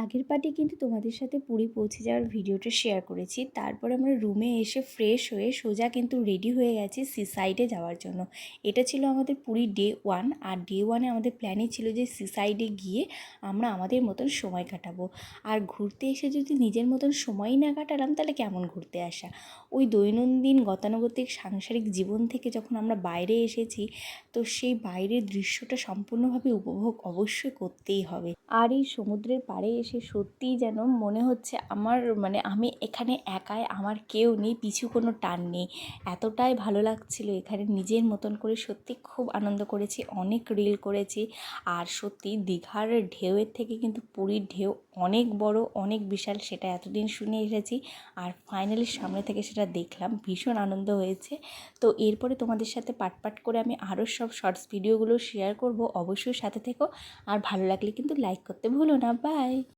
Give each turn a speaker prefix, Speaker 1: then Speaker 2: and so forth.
Speaker 1: আগের পার্টে কিন্তু তোমাদের সাথে পুরী পৌঁছে যাওয়ার ভিডিওটা শেয়ার করেছি। তারপরে আমরা রুমে এসে ফ্রেশ হয়ে সোজা কিন্তু রেডি হয়ে গেছি সি সাইডে যাওয়ার জন্য। এটা ছিল আমাদের পুরী ডে 1। আর ডে 1-এ আমাদের প্ল্যানই ছিল যে সি সাইডে গিয়ে আমরা আমাদের মতন সময় কাটাবো। আর ঘুরতে এসে যদি নিজের মতন সময়ই না কাটালাম তাহলে কেমন ঘুরতে আসা। ওই দৈনন্দিন গতানুগতিক সাংসারিক জীবন থেকে যখন আমরা বাইরে এসেছি, তো সেই বাইরের দৃশ্যটা সম্পূর্ণভাবে উপভোগ অবশ্যই করতেই হবে। আর এই সমুদ্রের পাড়ে এসে সত্যিই যেন মনে হচ্ছে আমার আমি এখানে একাই, আমার কেউ নেই, পিছু কোনো টান নেই। এতটাই ভালো লাগছিল এখানে নিজের মতন করে। সত্যি খুব আনন্দ করেছি, অনেক রিল করেছি। আর সত্যি দীঘার ঢেউয়ের থেকে কিন্তু পুরীর ঢেউ অনেক বড়, অনেক বিশাল, সেটা এতদিন শুনে এসেছি। আর ফাইনালি সামনে থেকে সেটা দেখলাম, ভীষণ আনন্দ হয়েছে। তো এরপরে তোমাদের সাথে পাট করে আমি আরও সব শর্টস ভিডিওগুলো শেয়ার করব, অবশ্যই সাথে থেকো। আর ভালো লাগলে কিন্তু লাইক করতে ভুলো না। বাই।